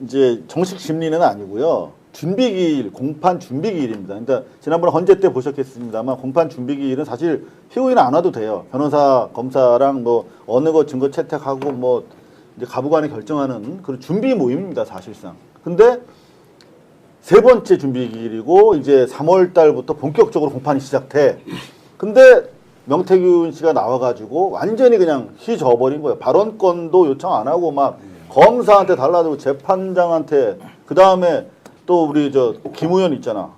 이제 정식 심리는 아니고요. 준비기일, 공판 준비기일입니다. 그러니까 지난번에 헌재 때 보셨겠습니다만 공판 준비기일은 사실 피고인은 안 와도 돼요. 변호사, 검사랑 뭐 어느 거 증거 채택하고 뭐 이제 가부간에 결정하는 그런 준비 모임입니다, 사실상. 근데 세 번째 준비기일이고 이제 3월 달부터 본격적으로 공판이 시작돼. 근데 명태균 씨가 나와가지고 완전히 그냥 휘저어버린 거예요. 발언권도 요청 안 하고 막 검사한테 달라들고 재판장한테 그 다음에 또 우리 저 김우현 있잖아.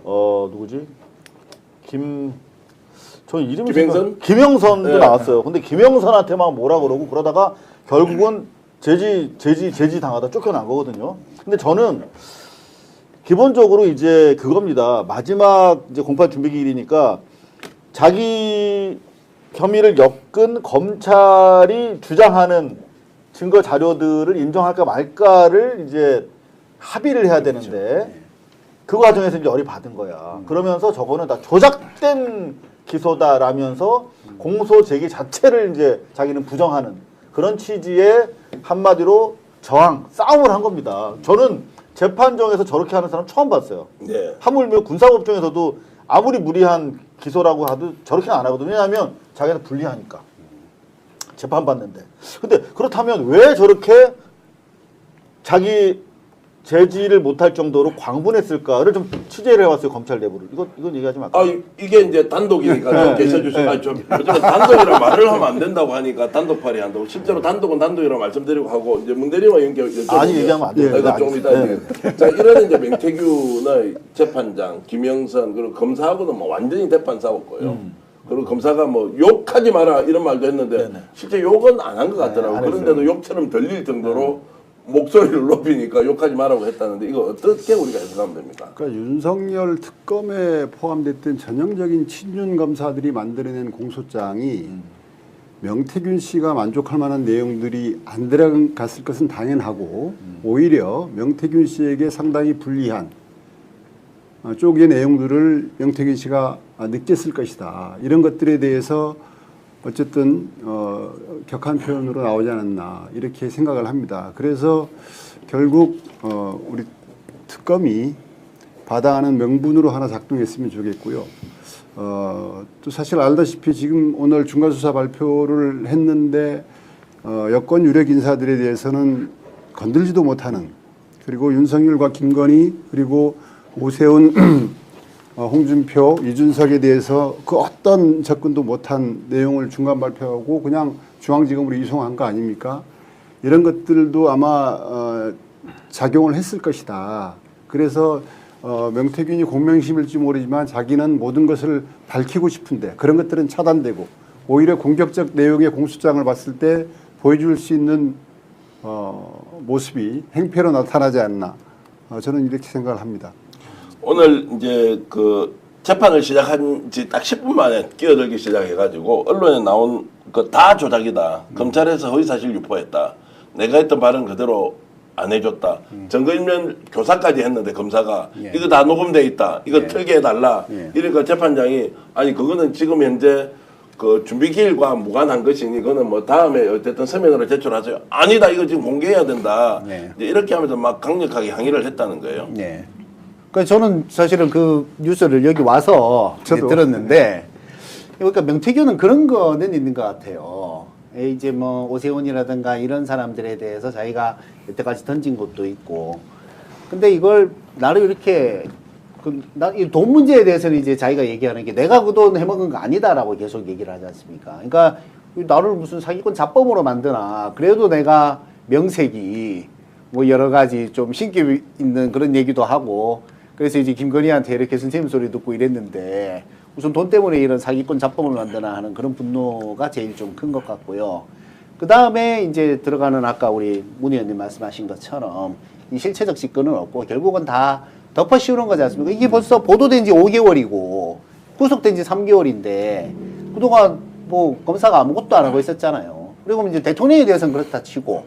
누구지? 저 이름이 김영선? 김영선도 네. 나왔어요. 근데 김영선한테 막 뭐라 그러고 그러다가 결국은 제지 당하다 쫓겨난 거거든요. 근데 저는 기본적으로 이제 그겁니다. 마지막 이제 공판 준비 기일이니까 자기 혐의를 엮은 검찰이 주장하는 증거 자료들을 인정할까 말까를 이제 합의를 해야 되는데 그 과정에서 이제 열이 받은 거야. 그러면서 저거는 다 조작된 기소다라면서 공소 제기 자체를 이제 자기는 부정하는 그런 취지의 한마디로 저항, 싸움을 한 겁니다. 저는 재판정에서 저렇게 하는 사람 처음 봤어요. 네. 하물며 군사법정에서도 아무리 무리한 기소라고 하도 저렇게 안 하거든요. 왜냐하면 자기는 불리하니까. 재판받는데. 근데 그렇다면 왜 저렇게 자기 제지를 못할 정도로 광분했을까를 좀 취재를 해왔어요, 검찰 내부를. 이건 얘기하지 말까요? 이게 이제 단독이니까 좀 계셔주세요. 요즘에 단독이라 말을 하면 안 된다고 하니까 단독 발의한다고. 실제로 단독은 단독이라고 말씀드리고 하고 이제 문대리와 아니, 얘기하면 안 돼요. 이거 좀 이따 자, 이런 이제 명태균의 재판장, 김영선 그리고 검사하고는 뭐 완전히 대판 싸웠고요. 그리고 검사가 뭐 욕하지 마라 이런 말도 했는데 네네. 실제 욕은 안 한 것 같더라고요. 안 그런데도 욕처럼 들릴 정도로 목소리를 높이니까 욕하지 말라고 했다는데 이거 어떻게 우리가 해석하면 됩니까? 그러니까 윤석열 특검에 포함됐던 전형적인 친윤 검사들이 만들어낸 공소장이 명태균 씨가 만족할 만한 내용들이 안 들어갔을 것은 당연하고 오히려 명태균 씨에게 상당히 불리한 쪽의 내용들을 명태균 씨가 느꼈을 것이다. 이런 것들에 대해서 어쨌든 격한 표현으로 나오지 않았나 이렇게 생각을 합니다. 그래서 결국 우리 특검이 받아가는 명분으로 하나 작동했으면 좋겠고요. 또 사실 알다시피 지금 오늘 중간수사 발표를 했는데 여권 유력 인사들에 대해서는 건들지도 못하는 그리고 윤석열과 김건희 그리고 오세훈 홍준표, 이준석에 대해서 그 어떤 접근도 못한 내용을 중간 발표하고 그냥 중앙지검으로 이송한 거 아닙니까? 이런 것들도 아마 작용을 했을 것이다. 그래서 명태균이 공명심일지 모르지만 자기는 모든 것을 밝히고 싶은데 그런 것들은 차단되고 오히려 공격적 내용의 공소장을 봤을 때 보여줄 수 있는 모습이 행패로 나타나지 않나. 저는 이렇게 생각을 합니다. 오늘 이제 그 재판을 시작한 지 딱 10분 만에 끼어들기 시작해가지고 언론에 나온 거 다 조작이다. 검찰에서 허위사실 유포했다. 내가 했던 발언 그대로 안 해줬다. 증거인멸 교사까지 했는데 검사가 이거 다 녹음돼 있다. 이거 틀게 해달라. 이러니까 재판장이 아니 그거는 지금 현재 그 준비기일과 무관한 것이니 그거는 뭐 다음에 어쨌든 서면으로 제출하세요. 아니다. 이거 지금 공개해야 된다. 이제 이렇게 하면서 막 강력하게 항의를 했다는 거예요. 네. 그 저는 사실은 그 뉴스를 여기 와서 들었는데, 그러니까 명태균은 그런 거는 있는 것 같아요. 이제 뭐 오세훈이라든가 이런 사람들에 대해서 자기가 여태까지 던진 것도 있고, 근데 이걸 나를 이렇게 이 돈 문제에 대해서는 이제 자기가 얘기하는 게 내가 그 돈 해먹은 거 아니다라고 계속 얘기를 하지 않습니까? 그러니까 나를 무슨 사기꾼 잡범으로 만드나? 그래도 내가 명색이 뭐 여러 가지 좀 신기 있는 그런 얘기도 하고. 그래서 이제 김건희한테 이렇게 선생님 소리 듣고 이랬는데 우선 돈 때문에 이런 사기꾼 잡범을 만드나 하는 그런 분노가 제일 좀 큰 것 같고요. 그 다음에 이제 들어가는 아까 우리 문 의원님 말씀하신 것처럼 이 실체적 직권은 없고 결국은 다 덮어 씌우는 거지 않습니까? 이게 벌써 보도된 지 5개월이고 구속된 지 3개월인데 그동안 뭐 검사가 아무것도 안 하고 있었잖아요. 그리고 이제 대통령에 대해서는 그렇다 치고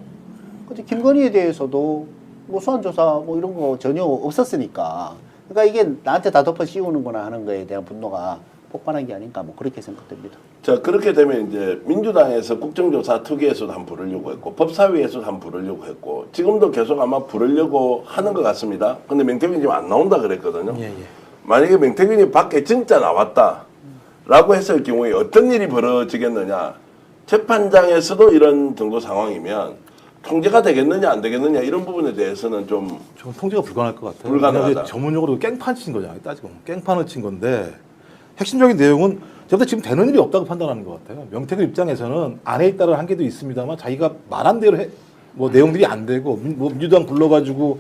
근데 김건희에 대해서도 뭐 소환조사 뭐 이런 거 전혀 없었으니까. 그러니까 이게 나한테 다 덮어 씌우는구나 하는 거에 대한 분노가 폭발한 게 아닌가 뭐 그렇게 생각됩니다. 자, 그렇게 되면 이제 민주당에서 국정조사 특위에서도 한번 부르려고 했고 법사위에서도 한번 부르려고 했고 지금도 계속 아마 부르려고 하는 것 같습니다. 근데 명태균이 지금 안 나온다 그랬거든요. 만약에 명태균이 밖에 진짜 나왔다라고 했을 경우에 어떤 일이 벌어지겠느냐. 재판장에서도 이런 정도 상황이면 통제가 되겠느냐 안 되겠느냐 이런 부분에 대해서는 좀 전 통제가 불가능할 것 같아요. 불가능하다. 왜냐하면 전문용어로 깽판 친 거잖아요. 따지고 보면 깽판을 친 건데 핵심적인 내용은 제가 지금 되는 일이 없다고 판단하는 것 같아요. 명태균 입장에서는 안에 있다는 한계도 있습니다만 자기가 말한 대로 뭐 내용들이 안 되고 뭐 민주당 불러가지고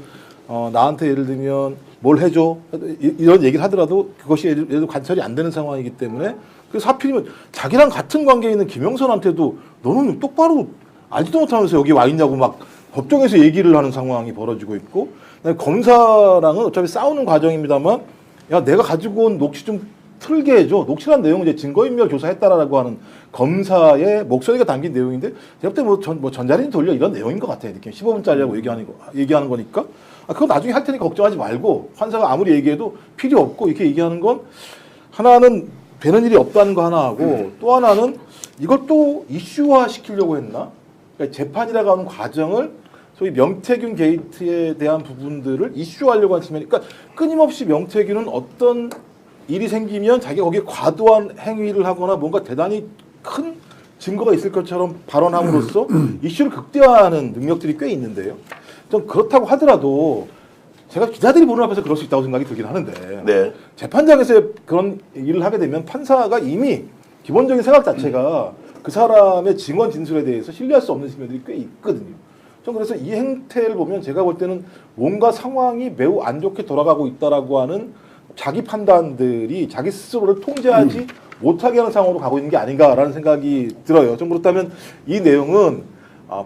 나한테 예를 들면 뭘 해줘 이런 얘기를 하더라도 그것이 예를 들어 관철이 안 되는 상황이기 때문에 그래서 하필이면 자기랑 같은 관계에 있는 김영선한테도 너는 똑바로 알지도 못하면서 여기 와 있냐고 막 법정에서 얘기를 하는 상황이 벌어지고 있고 검사랑은 어차피 싸우는 과정입니다만 야 내가 가지고 온 녹취 좀 틀게 해줘. 녹취란 내용은 이제 증거인멸 조사했다라고 하는 검사의 목소리가 담긴 내용인데 제가 그때 뭐 전자레인지 돌려 이런 내용인 것 같아요. 이렇게 15분짜리라고 얘기하는 거니까 그거 나중에 할 테니까 걱정하지 말고 판사가 아무리 얘기해도 필요 없고 이렇게 얘기하는 건 하나는 되는 일이 없다는 거 하나 하고 또 하나는 이걸 또 이슈화 시키려고 했나? 그러니까 재판이라고 하는 과정을 소위 명태균 게이트에 대한 부분들을 이슈화하려고 하는 측면이 그러니까 끊임없이 명태균은 어떤 일이 생기면 자기가 거기에 과도한 행위를 하거나 뭔가 대단히 큰 증거가 있을 것처럼 발언함으로써 이슈를 극대화하는 능력들이 꽤 있는데요. 좀 그렇다고 하더라도 제가 기자들이 보는 앞에서 그럴 수 있다고 생각이 들긴 하는데 네. 재판장에서 그런 일을 하게 되면 판사가 이미 기본적인 생각 자체가 그 사람의 증언 진술에 대해서 신뢰할 수 없는 측면들이 꽤 있거든요. 전 그래서 이 행태를 보면 제가 볼 때는 뭔가 상황이 매우 안 좋게 돌아가고 있다라고 하는 자기 판단들이 자기 스스로를 통제하지 못하게 하는 상황으로 가고 있는 게 아닌가라는 생각이 들어요. 좀 그렇다면 이 내용은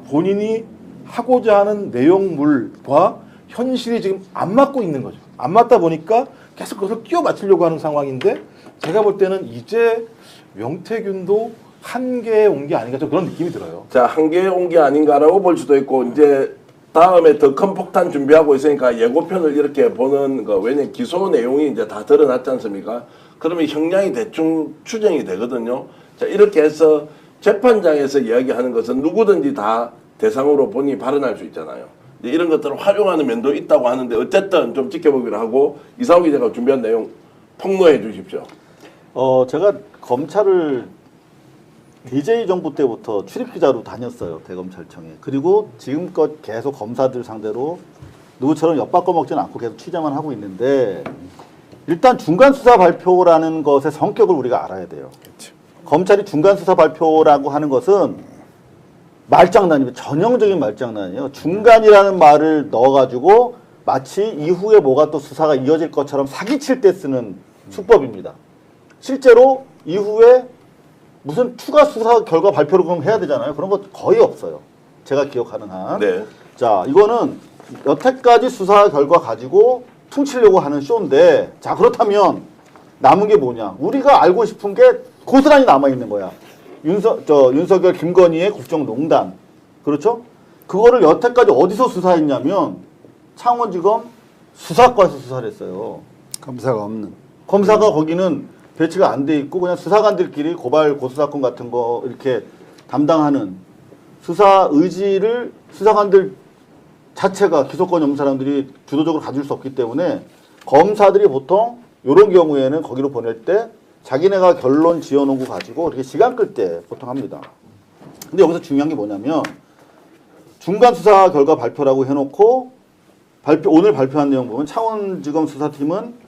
본인이 하고자 하는 내용물과 현실이 지금 안 맞고 있는 거죠. 안 맞다 보니까 계속 그것을 끼워 맞추려고 하는 상황인데 제가 볼 때는 이제 명태균도 한계에 온 게 아닌가 좀 그런 느낌이 들어요. 자, 한계에 온 게 아닌가라고 볼 수도 있고 이제 다음에 더 큰 폭탄 준비하고 있으니까 예고편을 이렇게 보는 거 왜냐면 기소 내용이 이제 다 드러났지 않습니까? 그러면 형량이 대충 추정이 되거든요. 자, 이렇게 해서 재판장에서 이야기하는 것은 누구든지 다 대상으로 본인이 발언할 수 있잖아요. 이런 것들을 활용하는 면도 있다고 하는데 어쨌든 좀 지켜보기로 하고 이상호 기자가 준비한 내용 폭로해 주십시오. 제가 검찰을 DJ 정부 때부터 출입기자로 다녔어요. 대검찰청에. 그리고 지금껏 계속 검사들 상대로 누구처럼 엿바꿔 먹지는 않고 계속 취재만 하고 있는데 일단 중간수사 발표라는 것의 성격을 우리가 알아야 돼요. 그렇죠. 검찰이 중간수사 발표라고 하는 것은 말장난이에요. 전형적인 말장난이에요. 중간이라는 말을 넣어가지고 마치 이후에 뭐가 또 수사가 이어질 것처럼 사기칠 때 쓰는 수법입니다. 실제로 이후에 무슨 추가 수사 결과 발표를 그럼 해야 되잖아요. 그런 거 거의 없어요. 제가 기억하는 한. 네. 자, 이거는 여태까지 수사 결과 가지고 퉁치려고 하는 쇼인데, 자, 그렇다면 남은 게 뭐냐? 우리가 알고 싶은 게 고스란히 남아있는 거야. 윤석열, 김건희의 국정농단. 그렇죠? 그거를 여태까지 어디서 수사했냐면 창원지검 수사과에서 수사를 했어요. 검사가 없는. 검사가 거기는 배치가 안 돼 있고 그냥 수사관들끼리 고발 고수사건 같은 거 이렇게 담당하는 수사 의지를 수사관들 자체가 기소권 없는 사람들이 주도적으로 가질 수 없기 때문에 검사들이 보통 이런 경우에는 거기로 보낼 때 자기네가 결론 지어놓은 거 가지고 이렇게 시간 끌 때 보통 합니다. 근데 여기서 중요한 게 뭐냐면 중간 수사 결과 발표라고 해놓고 오늘 발표한 내용 보면 창원지검 수사팀은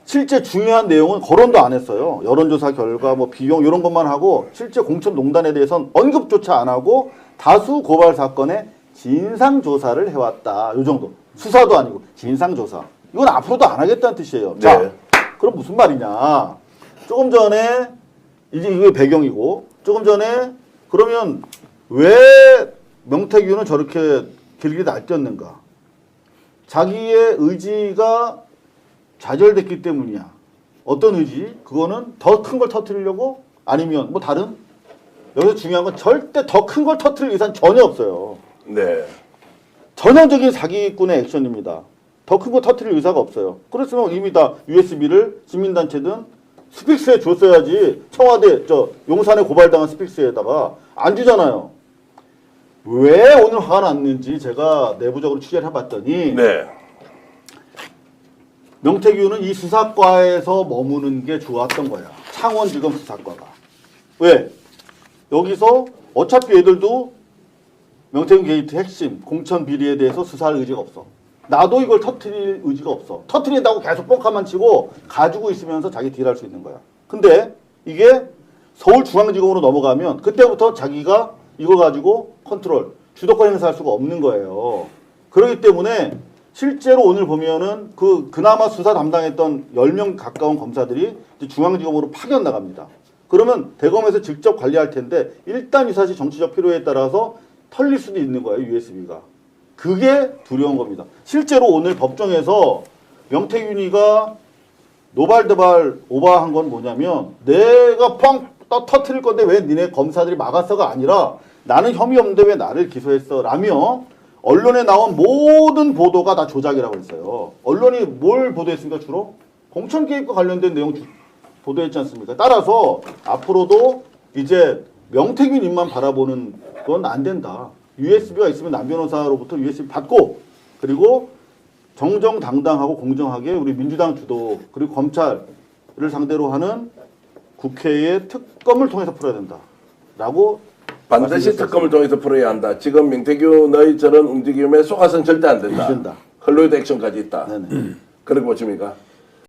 실제 중요한 내용은 거론도 안 했어요. 여론조사 결과, 뭐 비용 이런 것만 하고 실제 공천농단에 대해서는 언급조차 안 하고 다수 고발 사건의 진상조사를 해왔다. 요 정도. 수사도 아니고 진상조사. 이건 앞으로도 안 하겠다는 뜻이에요. 네. 자, 그럼 무슨 말이냐. 조금 전에 이제 이게 배경이고 조금 전에 그러면 왜 명태균은 저렇게 길게 날뛰었는가. 자기의 의지가 좌절됐기 때문이야. 어떤 의지? 그거는 더 큰 걸 터뜨리려고? 아니면 뭐 다른? 여기서 중요한 건 절대 더 큰 걸 터뜨릴 의사는 전혀 없어요. 네. 전형적인 사기꾼의 액션입니다. 더 큰 거 터뜨릴 의사가 없어요. 그랬으면 이미 다 USB를 시민단체든 스픽스에 줬어야지. 청와대 용산에 고발당한 스픽스에다가 안 주잖아요. 왜 오늘 화가 났는지 제가 내부적으로 취재를 해봤더니 네. 명태균은 이 수사과에서 머무는 게 좋았던 거야. 창원지검 수사과가. 왜? 여기서 어차피 얘들도 명태균 게이트 핵심 공천 비리에 대해서 수사할 의지가 없어. 나도 이걸 터트릴 의지가 없어. 터트린다고 계속 뻥카만 치고 가지고 있으면서 자기 딜할 수 있는 거야. 근데 이게 서울중앙지검으로 넘어가면 그때부터 자기가 이걸 가지고 컨트롤, 주도권 행사할 수가 없는 거예요. 그렇기 때문에 실제로 오늘 보면은 그나마 수사 담당했던 10명 가까운 검사들이 이제 중앙지검으로 파견 나갑니다. 그러면 대검에서 직접 관리할 텐데 일단 이 사실 정치적 필요에 따라서 털릴 수도 있는 거예요, USB가. 그게 두려운 겁니다. 실제로 오늘 법정에서 명태균이가 노발대발 오바한 건 뭐냐면 내가 펑 터트릴 건데 왜 니네 검사들이 막았어가 아니라 나는 혐의 없는데 왜 나를 기소했어 라며 언론에 나온 모든 보도가 다 조작이라고 했어요. 언론이 뭘 보도했습니까 주로? 공천 개입과 관련된 내용 보도했지 않습니까? 따라서 앞으로도 이제 명태균 입만 바라보는 건 안 된다. USB가 있으면 남 변호사로부터 USB 받고 그리고 정정당당하고 공정하게 우리 민주당 주도 그리고 검찰을 상대로 하는 국회의 특검을 통해서 풀어야 된다라고 반드시 특검을 통해서 풀어야 한다. 지금 명태균의 저런 움직임에 속아서는 절대 안 된다. 안 된다. 컬로이드 액션까지 있다. 네네. 그렇게 보십니까?